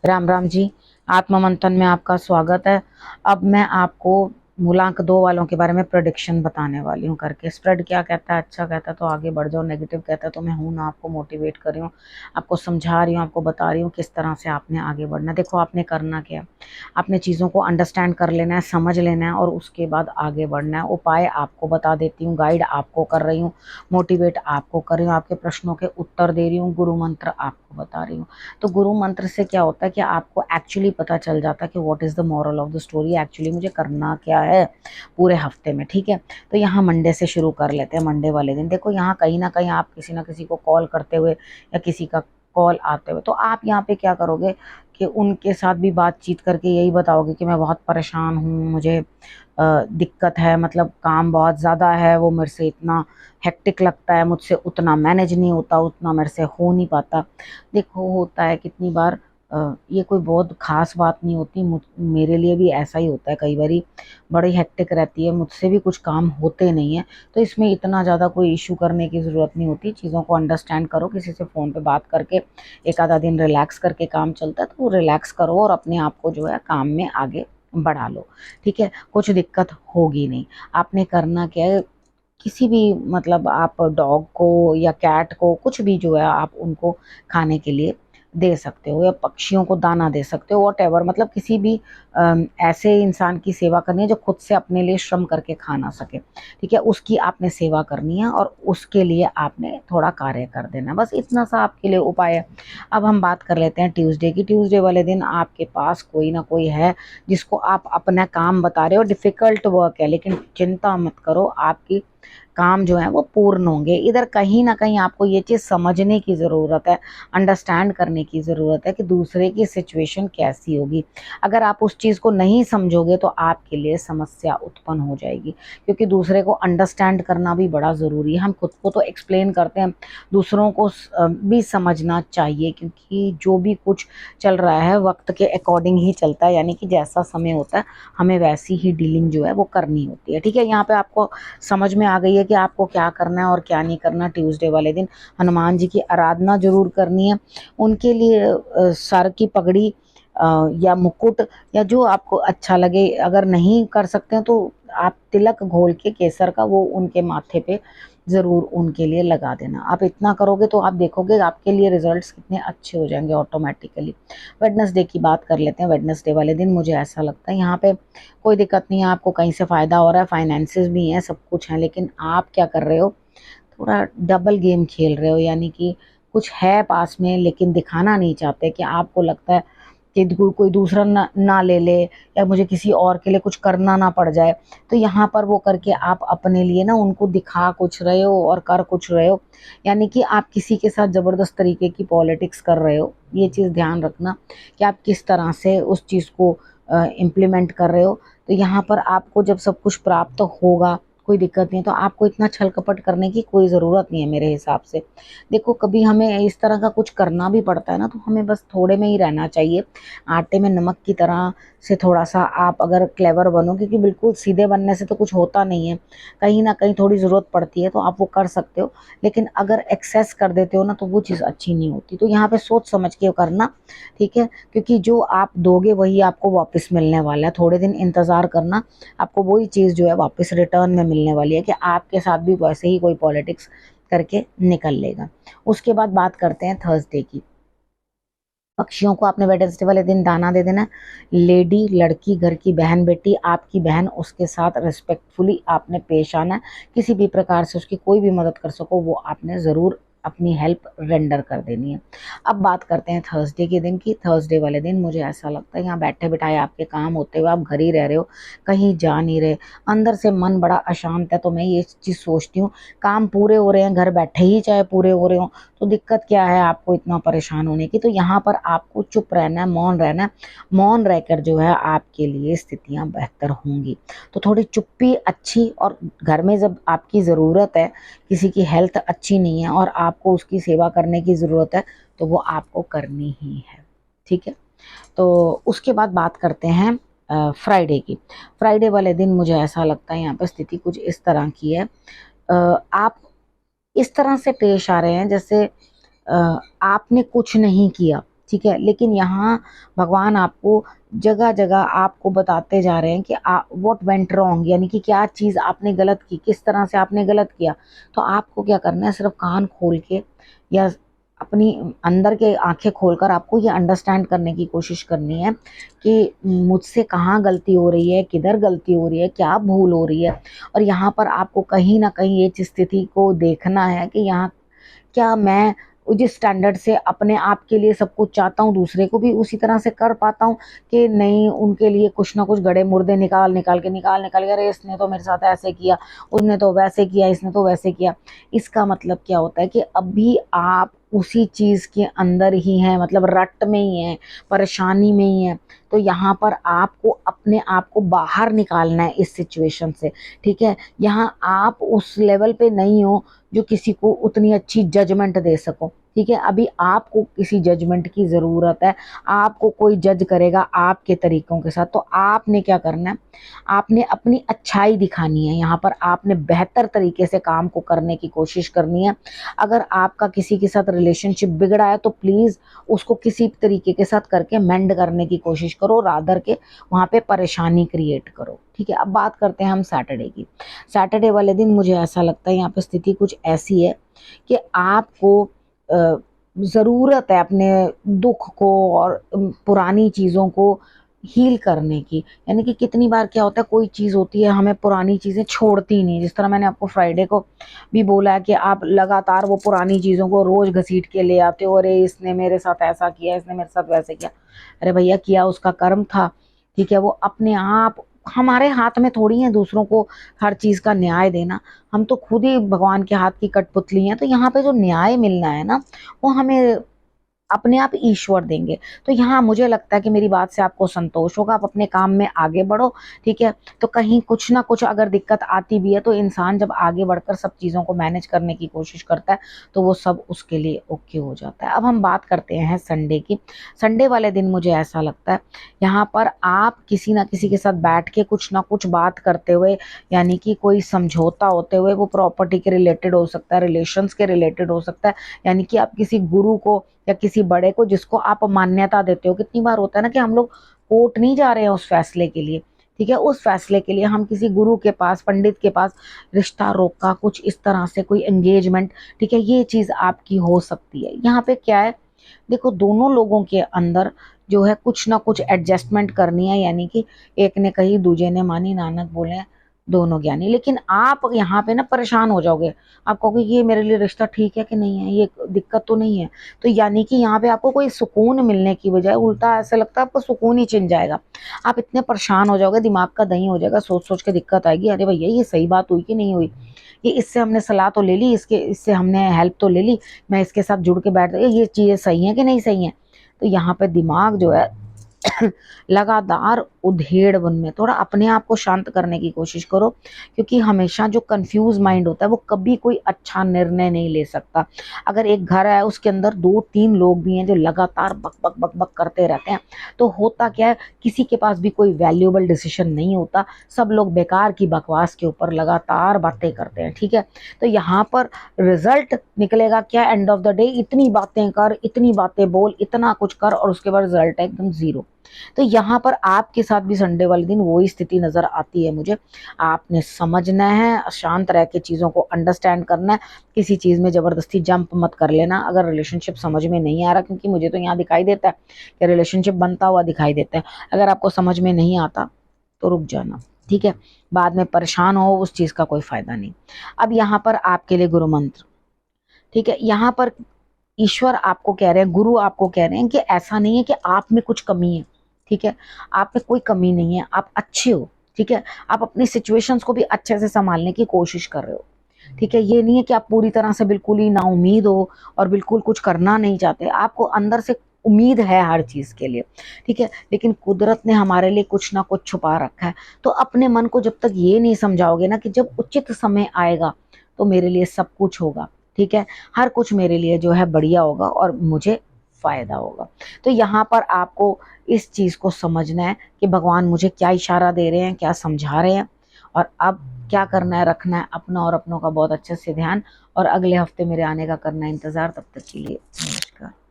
राम राम जी। आत्म मंथन में आपका स्वागत है। अब मैं आपको मूलांक 2 वालों के बारे में प्रेडिक्शन बताने वाली हूँ करके। स्प्रेड क्या कहता है, अच्छा कहता है तो आगे बढ़ जाओ, नेगेटिव कहता है तो मैं हूं ना आपको मोटिवेट कर रही हूँ, आपको समझा रही हूँ, आपको बता रही हूँ किस तरह से आपने आगे बढ़ना है। देखो आपने करना क्या है, आपने चीज़ों को अंडरस्टैंड कर लेना है, समझ लेना है और उसके बाद आगे बढ़ना है। उपाय आपको बता देती हूँ, गाइड आपको कर रही हूँ, मोटिवेट आपको कर रही हूँ, आपके प्रश्नों के उत्तर दे रही हूँ, गुरु मंत्र आपको बता रही हूँ। तो गुरु मंत्र से क्या होता है कि आपको एक्चुअली पता चल जाता है कि what is the moral of the story, actually मुझे करना क्या है पूरे हफ्ते में। ठीक है, तो यहाँ मंडे से शुरू कर लेते हैं। मंडे वाले दिन देखो, यहाँ कहीं ना कहीं आप किसी ना किसी को कॉल करते हुए या किसी का कॉल आते हुए, तो आप यहाँ पे क्या करोगे कि उनके साथ भी बातचीत करके यही बताओगे कि मैं बहुत परेशान हूँ, मुझे दिक्कत है, मतलब काम बहुत ज़्यादा है, वो मेरे से इतना हेक्टिक लगता है, मुझसे उतना मैनेज नहीं होता, उतना मेरे से हो नहीं पाता। देखो होता है कितनी बार, ये कोई बहुत खास बात नहीं होती, मेरे लिए भी ऐसा ही होता है कई बारी, बड़ी हेक्टिक रहती है, मुझसे भी कुछ काम होते नहीं है। तो इसमें इतना ज़्यादा कोई इशू करने की ज़रूरत नहीं होती, चीज़ों को अंडरस्टैंड करो, किसी से फ़ोन पे बात करके एक आधा दिन रिलैक्स करके काम चलता है तो रिलैक्स करो और अपने आप को जो है काम में आगे बढ़ा लो। ठीक है, कुछ दिक्कत होगी नहीं। आपने करना क्या है, किसी भी मतलब आप डॉग को या कैट को कुछ भी जो है आप उनको खाने के लिए दे सकते हो, या पक्षियों को दाना दे सकते हो, वॉट एवर, मतलब किसी भी ऐसे इंसान की सेवा करनी है जो खुद से अपने लिए श्रम करके खा ना सके। ठीक है, उसकी आपने सेवा करनी है और उसके लिए आपने थोड़ा कार्य कर देना, बस इतना सा आपके लिए उपाय है। अब हम बात कर लेते हैं ट्यूसडे की। ट्यूसडे वाले दिन आपके पास कोई ना कोई है जिसको आप अपना काम बता रहे हो, डिफिकल्ट वर्क है, लेकिन चिंता मत करो, आपकी काम जो है वो पूर्ण होंगे। इधर कहीं ना कहीं आपको ये चीज़ समझने की ज़रूरत है, अंडरस्टैंड करने की ज़रूरत है कि दूसरे की सिचुएशन कैसी होगी। अगर आप उस चीज़ को नहीं समझोगे तो आपके लिए समस्या उत्पन्न हो जाएगी, क्योंकि दूसरे को अंडरस्टैंड करना भी बड़ा ज़रूरी है। हम खुद को तो एक्सप्लेन करते हैं, दूसरों को भी समझना चाहिए, क्योंकि जो भी कुछ चल रहा है वक्त के अकॉर्डिंग ही चलता है, यानी कि जैसा समय होता है हमें वैसी ही डीलिंग जो है वो करनी होती है। ठीक है, यहाँ पे आपको समझ में आ गई है कि आपको क्या करना है और क्या नहीं करना। ट्यूसडे वाले दिन हनुमान जी की आराधना जरूर करनी है, उनके लिए सर की पगड़ी या मुकुट या जो आपको अच्छा लगे, अगर नहीं कर सकते हैं तो आप तिलक घोल के केसर का वो उनके माथे पे ज़रूर उनके लिए लगा देना। आप इतना करोगे तो आप देखोगे आपके लिए रिजल्ट्स कितने अच्छे हो जाएंगे ऑटोमेटिकली। वेडनेसडे की बात कर लेते हैं। वेडनेसडे वाले दिन मुझे ऐसा लगता है यहाँ पे कोई दिक्कत नहीं है, आपको कहीं से फ़ायदा हो रहा है, फाइनेंसेस भी हैं, सब कुछ है, लेकिन आप क्या कर रहे हो, थोड़ा डबल गेम खेल रहे हो, यानी कि कुछ है पास में लेकिन दिखाना नहीं चाहते, कि आपको लगता है कि कोई दूसरा ना ले ले या मुझे किसी और के लिए कुछ करना ना पड़ जाए। तो यहाँ पर वो करके आप अपने लिए ना उनको दिखा कुछ रहे हो और कर कुछ रहे हो, यानी कि आप किसी के साथ ज़बरदस्त तरीके की पॉलिटिक्स कर रहे हो। ये चीज़ ध्यान रखना कि आप किस तरह से उस चीज़ को इम्प्लीमेंट कर रहे हो। तो यहाँ पर आपको जब सब कुछ प्राप्त होगा, कोई दिक्कत नहीं है, तो आपको इतना छल कपट करने की कोई ज़रूरत नहीं है मेरे हिसाब से। देखो कभी हमें इस तरह का कुछ करना भी पड़ता है ना, तो हमें बस थोड़े में ही रहना चाहिए, आटे में नमक की तरह से थोड़ा सा आप अगर क्लेवर बनो, क्योंकि बिल्कुल सीधे बनने से तो कुछ होता नहीं है, कहीं ना कहीं थोड़ी ज़रूरत पड़ती है, तो आप वो कर सकते हो। लेकिन अगर एक्सेस कर देते हो ना तो वो चीज़ अच्छी नहीं होती, तो यहाँ पे सोच समझ के करना। ठीक है, क्योंकि जो आप दोगे वही आपको वापस मिलने वाला है, थोड़े दिन इंतज़ार करना, आपको वही चीज़ जो है वापस रिटर्न में मिलने वाली है, कि आपके साथ भी वैसे ही कोई पॉलिटिक्स करके निकल लेगा। उसके बाद बात करते हैं थर्सडे की। पक्षियों को आपने वेडनेसडे वाले दिन दाना दे देना है। लेडी लड़की, घर की बहन बेटी, आपकी बहन, उसके साथ रिस्पेक्टफुली आपने पेश आना है, किसी भी प्रकार से उसकी कोई भी मदद कर सको वो आपने ज़रूर अपनी हेल्प रेंडर कर देनी है। अब बात करते हैं थर्सडे के दिन की। थर्सडे वाले दिन मुझे ऐसा लगता है यहाँ बैठे बिठाए आपके काम होते हुए आप घर ही रह रहे हो, कहीं जा नहीं रहे, अंदर से मन बड़ा अशांत है, तो मैं ये चीज़ सोचती हूँ काम पूरे हो रहे हैं घर बैठे ही, चाहे पूरे हो रहे हो तो दिक्कत क्या है आपको इतना परेशान होने की। तो यहाँ पर आपको चुप रहना है, मौन रहना है, मौन रहकर जो है आपके लिए स्थितियाँ बेहतर होंगी। तो थोड़ी चुप्पी अच्छी, और घर में जब आपकी ज़रूरत है, किसी की हेल्थ अच्छी नहीं है और आपको उसकी सेवा करने की ज़रूरत है, तो वो आपको करनी ही है। ठीक है, तो उसके बाद बात करते हैं फ्राइडे की। फ्राइडे वाले दिन मुझे ऐसा लगता है यहाँ पर स्थिति कुछ इस तरह की है, आप इस तरह से पेश आ रहे हैं जैसे आपने कुछ नहीं किया, ठीक है। लेकिन यहाँ भगवान आपको जगह जगह आपको बताते जा रहे हैं कि व्हाट वेंट रॉन्ग, यानी कि क्या चीज़ आपने गलत की, किस तरह से आपने गलत किया। तो आपको क्या करना है, सिर्फ कान खोल के या अपनी अंदर के आंखें खोलकर आपको ये अंडरस्टैंड करने की कोशिश करनी है कि मुझसे कहाँ गलती हो रही है, किधर गलती हो रही है, क्या भूल हो रही है। और यहाँ पर आपको कहीं ना कहीं ये स्थिति को देखना है कि यहाँ क्या मैं जिस स्टैंडर्ड से अपने आप के लिए सब कुछ चाहता हूँ, दूसरे को भी उसी तरह से कर पाता हूँ कि नहीं, उनके लिए कुछ ना कुछ गड़े मुर्दे निकाल के अरे इसने तो मेरे साथ ऐसे किया, उसने तो वैसे किया, इसने तो वैसे किया। इसका मतलब क्या होता है कि अभी आप उसी चीज के अंदर ही हैं, मतलब रट में ही हैं, परेशानी में ही हैं। तो यहाँ पर आपको अपने आप को बाहर निकालना है इस सिचुएशन से, ठीक है। यहाँ आप उस लेवल पे नहीं हो जो किसी को उतनी अच्छी जजमेंट दे सको, ठीक है। अभी आपको किसी जजमेंट की ज़रूरत है, आपको कोई जज करेगा आपके तरीकों के साथ। तो आपने क्या करना है, आपने अपनी अच्छाई दिखानी है, यहाँ पर आपने बेहतर तरीके से काम को करने की कोशिश करनी है। अगर आपका किसी के साथ रिलेशनशिप बिगड़ा है तो प्लीज़ उसको किसी तरीके के साथ करके मेंड करने की कोशिश करो, रादर के वहाँ पे परेशानी क्रिएट करो, ठीक है। अब बात करते हैं हम सैटरडे की। सैटरडे वाले दिन मुझे ऐसा लगता है यहाँ पे स्थिति कुछ ऐसी है कि आपको ज़रूरत है अपने दुख को और पुरानी चीज़ों को हील करने की। यानी कि कितनी बार क्या होता है, कोई चीज़ होती है हमें पुरानी चीज़ें छोड़ती नहीं। जिस तरह मैंने आपको फ्राइडे को भी बोला है कि आप लगातार वो पुरानी चीज़ों को रोज़ घसीट के ले आते हो, अरे इसने मेरे साथ ऐसा किया, इसने मेरे साथ वैसे किया। अरे भैया, किया उसका कर्म था, ठीक है। वो अपने आप, हमारे हाथ में थोड़ी है दूसरों को हर चीज़ का न्याय देना। हम तो खुद ही भगवान के हाथ की कठपुतली हैं। तो यहाँ पे जो न्याय मिलना है ना, वो हमें अपने आप ईश्वर देंगे। तो यहाँ मुझे लगता है कि मेरी बात से आपको संतोष होगा, आप अपने काम में आगे बढ़ो, ठीक है। तो कहीं कुछ ना कुछ अगर दिक्कत आती भी है तो इंसान जब आगे बढ़कर सब चीज़ों को मैनेज करने की कोशिश करता है तो वो सब उसके लिए ओके हो जाता है। अब हम बात करते हैं संडे की। संडे वाले दिन मुझे ऐसा लगता है यहाँ पर आप किसी ना किसी के साथ बैठ के कुछ ना कुछ बात करते हुए, यानी कि कोई समझौता होते हुए, वो प्रॉपर्टी के रिलेटेड हो सकता है, रिलेशंस के रिलेटेड हो सकता है, यानी कि आप किसी गुरु को या किसी बड़े को जिसको आप मान्यता देते हो। कितनी बार होता है ना कि हम लोग कोर्ट नहीं जा रहे हैं उस फैसले के लिए, ठीक है। उस फैसले के लिए हम किसी गुरु के पास, पंडित के पास रिश्ता रोका, कुछ इस तरह से कोई एंगेजमेंट, ठीक है, ये चीज आपकी हो सकती है। यहाँ पे क्या है, देखो दोनों लोगों के अंदर जो है कुछ ना कुछ एडजस्टमेंट करनी है, यानी कि एक ने कही दूजे ने मानी, नानक बोले दोनों ज्ञानी। लेकिन आप यहाँ पे ना परेशान हो जाओगे, आप कहोगे ये मेरे लिए रिश्ता ठीक है कि नहीं है, ये दिक्कत तो नहीं है। तो यानी कि यहाँ पे आपको कोई सुकून मिलने की बजाय उल्टा ऐसा लगता है आपको सुकून ही छिन जाएगा। आप इतने परेशान हो जाओगे, दिमाग का दही हो जाएगा, सोच सोच के दिक्कत आएगी, अरे भैया ये सही बात हुई कि नहीं हुई, ये इससे हमने सलाह तो ले ली, इससे हमने हेल्प तो ले ली, मैं इसके साथ जुड़ के बैठ गई, ये चीज़ें सही हैं कि नहीं सही हैं। तो यहाँ पे दिमाग जो है लगातार उधेड़ बन में, थोड़ा अपने आप को शांत करने की कोशिश करो, क्योंकि हमेशा जो कंफ्यूज माइंड होता है वो कभी कोई अच्छा निर्णय नहीं ले सकता। अगर एक घर है उसके अंदर 2-3 लोग भी हैं जो लगातार बक बक बक बक करते रहते हैं, तो होता क्या है, किसी के पास भी कोई वैल्यूएबल डिसीजन नहीं होता, सब लोग बेकार की बकवास के ऊपर लगातार बातें करते हैं, ठीक है। तो यहाँ पर रिजल्ट निकलेगा क्या, एंड ऑफ द डे इतनी बातें कर, इतनी बातें बोल, इतना कुछ कर, और उसके बाद रिजल्ट है एकदम जीरो। तो यहाँ पर आपके साथ भी संडे वाले दिन वही स्थिति नजर आती है मुझे। आपने समझना है, शांत रह के चीज़ों को अंडरस्टैंड करना है, किसी चीज़ में ज़बरदस्ती जंप मत कर लेना अगर रिलेशनशिप समझ में नहीं आ रहा, क्योंकि मुझे तो यहाँ दिखाई देता है कि रिलेशनशिप बनता हुआ दिखाई देता है। अगर आपको समझ में नहीं आता तो रुक जाना, ठीक है। बाद में परेशान हो, उस चीज़ का कोई फायदा नहीं। अब यहाँ पर आपके लिए गुरु मंत्र, ठीक है। यहाँ पर ईश्वर आपको कह रहे हैं, गुरु आपको कह रहे हैं कि ऐसा नहीं है कि आप में कुछ कमी है, ठीक है। आप में कोई कमी नहीं है, आप अच्छे हो, ठीक है। आप अपनी सिचुएशंस को भी अच्छे से संभालने की कोशिश कर रहे हो, ठीक है। ये नहीं है कि आप पूरी तरह से बिल्कुल ही नाउम्मीद हो और बिल्कुल कुछ करना नहीं चाहते, आपको अंदर से उम्मीद है हर चीज के लिए, ठीक है। लेकिन कुदरत ने हमारे लिए कुछ ना कुछ छुपा रखा है। तो अपने मन को जब तक ये नहीं समझाओगे ना कि जब उचित समय आएगा तो मेरे लिए सब कुछ होगा, ठीक है, हर कुछ मेरे लिए जो है बढ़िया होगा और मुझे फायदा होगा। तो यहाँ पर आपको इस चीज को समझना है कि भगवान मुझे क्या इशारा दे रहे हैं, क्या समझा रहे हैं, और अब क्या करना है, रखना है अपना और अपनों का बहुत अच्छे से ध्यान, और अगले हफ्ते मेरे आने का करना है इंतजार। तब तक के लिए नमस्कार।